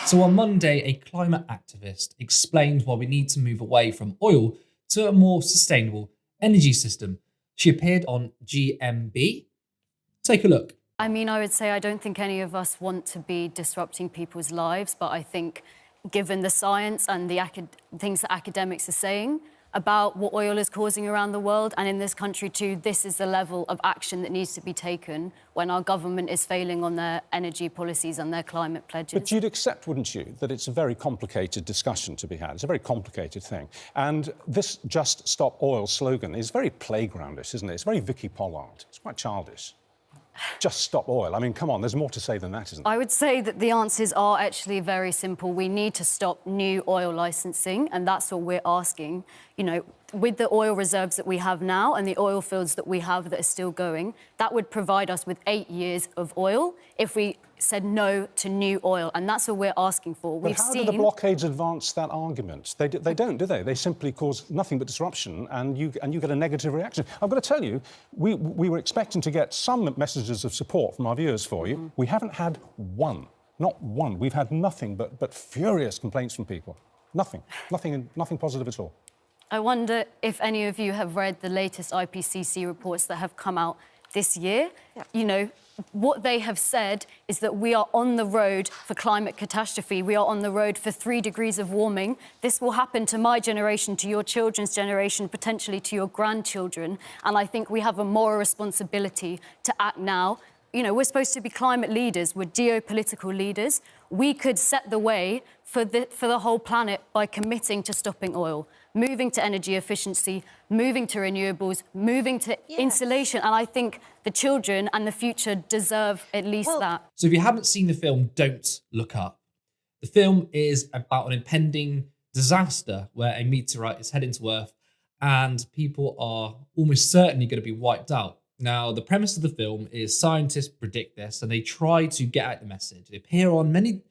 So on Monday, a climate activist explained why we need to move away from oil to a more sustainable energy system. She appeared on GMB. Take a look. I mean, I would say I don't think any of us want to be disrupting people's lives, but I think given the science and the things that academics are saying about what oil is causing around the world and in this country too, this is the level of action that needs to be taken when our government is failing on their energy policies and their climate pledges. But you'd accept, wouldn't you, that it's a very complicated discussion to be had. It's a very complicated thing. And this Just Stop Oil slogan is very playgroundish, isn't it? It's very Vicky Pollard. It's quite childish. Just stop oil. I mean, come on, there's more to say than that, isn't there? I would say that the answers are actually very simple. We need to stop new oil licensing, and that's what we're asking. You know, with the oil reserves that we have now and the oil fields that we have that are still going, that would provide us with 8 years of oil if we said no to new oil, and that's what we're asking for. But how do the blockades advance that argument? They don't, do they? They simply cause nothing but disruption, and you get a negative reaction. I've got to tell you, we were expecting to get some messages of support from our viewers for you. We haven't had one, not one. We've had nothing but furious complaints from people. Nothing positive at all. I wonder if any of you have read the latest IPCC reports that have come out this year. Yeah. You know, what they have said is that we are on the road for climate catastrophe. We are on the road for 3 degrees of warming. This will happen to my generation, to your children's generation, potentially to your grandchildren. And I think we have a moral responsibility to act now. You know, we're supposed to be climate leaders. We're geopolitical leaders. We could set the way for the whole planet by committing to stopping oil, moving to energy efficiency, moving to renewables, moving to insulation. And I think the children and the future deserve at least that. So if you haven't seen the film, don't look up. The film is about an impending disaster where a meteorite is heading to Earth and people are almost certainly going to be wiped out. Now, the premise of the film is scientists predict this and they try to get out the message. They appear on many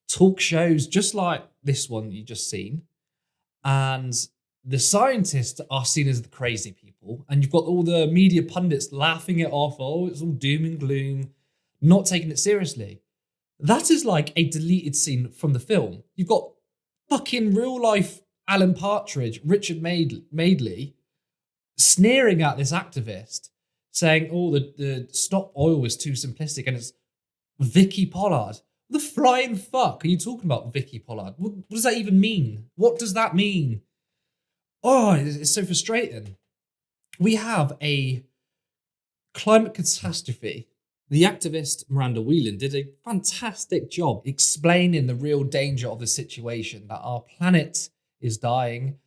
talk shows, just like this one you just seen. And the scientists are seen as the crazy people. And you've got all the media pundits laughing it off. Oh, it's all doom and gloom, not taking it seriously. That is like a deleted scene from the film. You've got fucking real life Alan Partridge, Richard Madeley, sneering at this activist, saying, oh, the stop oil is too simplistic and it's Vicky Pollard. The flying fuck are you talking about, Vicky Pollard? What does that even mean? What does that mean? Oh, it's so frustrating. We have a climate catastrophe. The activist Miranda Whelan did a fantastic job explaining the real danger of the situation, that our planet is dying,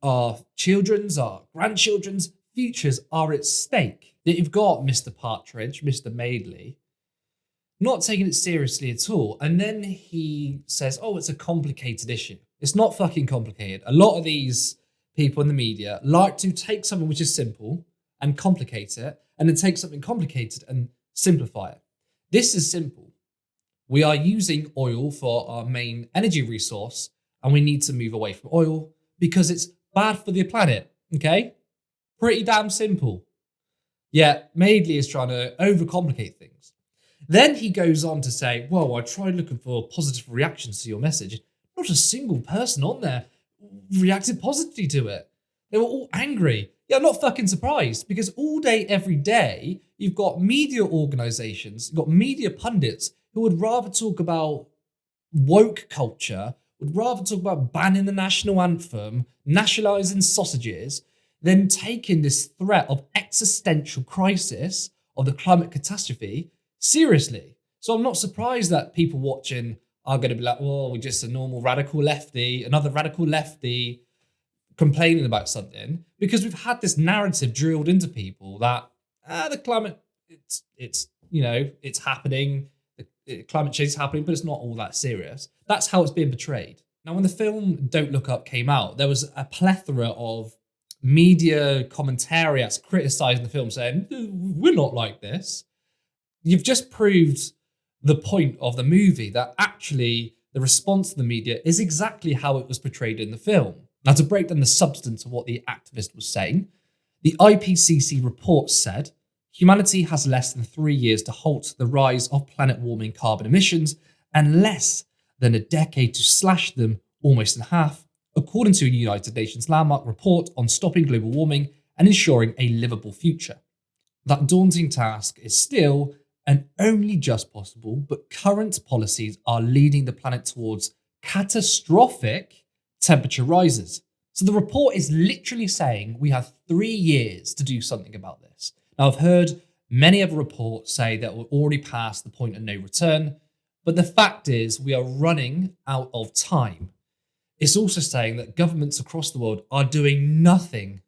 our children's, our grandchildren's futures are at stake. That you've got Mr. Partridge, Mr. Madeley, not taking it seriously at all. And then he says, oh, it's a complicated issue. It's not fucking complicated. A lot of these people in the media like to take something which is simple and complicate it, and then take something complicated and simplify it. This is simple. We are using oil for our main energy resource, and we need to move away from oil because it's bad for the planet, okay? Pretty damn simple. Yet Madeley is trying to overcomplicate things. Then he goes on to say, well, I tried looking for positive reactions to your message. Not a single person on there reacted positively to it. They were all angry. Yeah, I'm not fucking surprised, because all day, every day, you've got media organizations, you've got media pundits who would rather talk about woke culture, would rather talk about banning the national anthem, nationalizing sausages, than taking this threat of existential crisis of the climate catastrophe seriously. So I'm not surprised that people watching are going to be like, oh, we're just a normal radical lefty, another radical lefty complaining about something, because we've had this narrative drilled into people that the climate, it's you know, it's happening, the climate change is happening, but it's not all that serious. That's how it's being portrayed. Now, when the film Don't Look Up came out, there was a plethora of media commentariats criticizing the film, saying, we're not like this. You've just proved the point of the movie, that actually the response to the media is exactly how it was portrayed in the film. Now, to break down the substance of what the activist was saying, the IPCC report said, humanity has less than 3 years to halt the rise of planet-warming carbon emissions and less than a decade to slash them almost in half, according to a United Nations landmark report on stopping global warming and ensuring a livable future. That daunting task is still and only just possible, but current policies are leading the planet towards catastrophic temperature rises. So the report is literally saying we have 3 years to do something about this. Now, I've heard many other reports say that we're already past the point of no return, but the fact is we are running out of time. It's also saying that governments across the world are doing nothing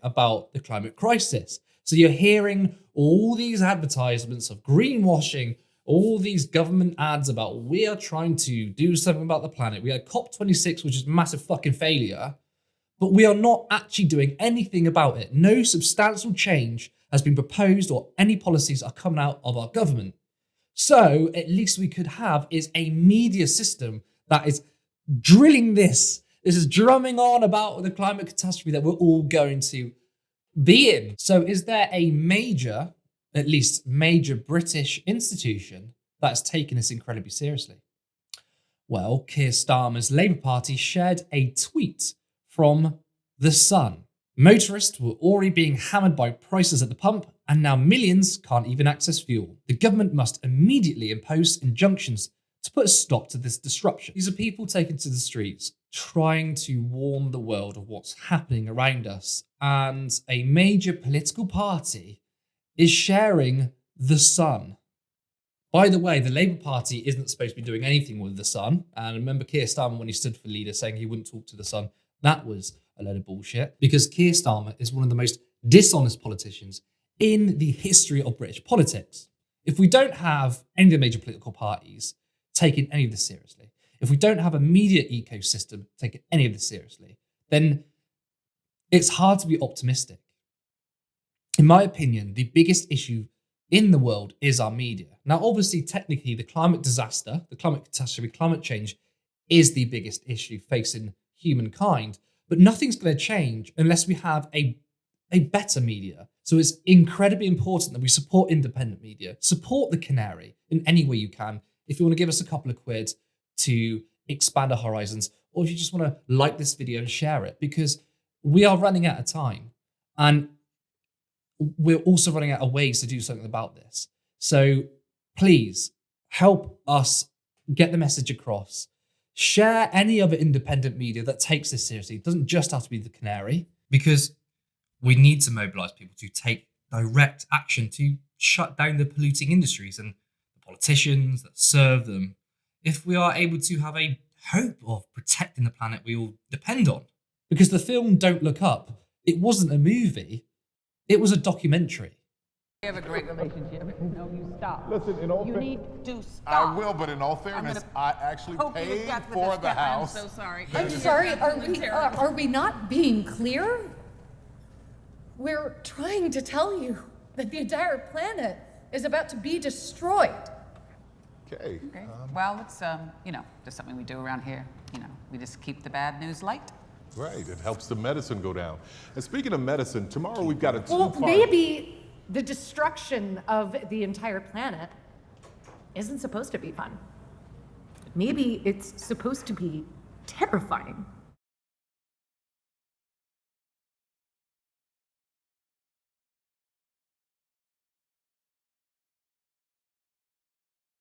about the climate crisis. So you're hearing all these advertisements of greenwashing, all these government ads about we are trying to do something about the planet. We had COP26, which is a massive fucking failure, but we are not actually doing anything about it. No substantial change has been proposed or any policies are coming out of our government. So at least we could have is a media system that is drilling this. This is drumming on about the climate catastrophe that we're all going to be in. So is there a major, at least major British institution that's taken this incredibly seriously? Well, Keir Starmer's Labour Party shared a tweet from The Sun. Motorists were already being hammered by prices at the pump, and now millions can't even access fuel. The government must immediately impose injunctions to put a stop to this disruption. These are people taken to the streets, trying to warn the world of what's happening around us. And a major political party is sharing The Sun. By the way, the Labour Party isn't supposed to be doing anything with The Sun. And remember Keir Starmer, when he stood for leader, saying he wouldn't talk to The Sun. That was a load of bullshit, because Keir Starmer is one of the most dishonest politicians in the history of British politics. If we don't have any of the major political parties taking any of this seriously, if we don't have a media ecosystem taking any of this seriously, then it's hard to be optimistic. In my opinion, the biggest issue in the world is our media. Now, obviously, technically, the climate disaster, the climate catastrophe, climate change is the biggest issue facing humankind, but nothing's going to change unless we have a better media. So it's incredibly important that we support independent media, support the Canary in any way you can. If you want to give us a couple of quid to expand our horizons, or if you just want to like this video and share it, because we are running out of time and we're also running out of ways to do something about this. So please help us get the message across. Share any other independent media that takes this seriously. It doesn't just have to be the Canary, because we need to mobilize people to take direct action to shut down the polluting industries and the politicians that serve them, if we are able to have a hope of protecting the planet we all depend on. Because the film Don't Look Up, it wasn't a movie, it was a documentary. We have a great relationship. No, you stop. Listen, in all you fairness, need to stop. I will, but in all fairness, I actually paid for the house. I'm so sorry. I'm sorry, are we not being clear? We're trying to tell you that the entire planet is about to be destroyed. Okay. Okay. Well, it's, just something we do around here. We just keep the bad news light. Right, it helps the medicine go down. And speaking of medicine, tomorrow we've got a Well, two-part... maybe the destruction of the entire planet isn't supposed to be fun. Maybe it's supposed to be terrifying.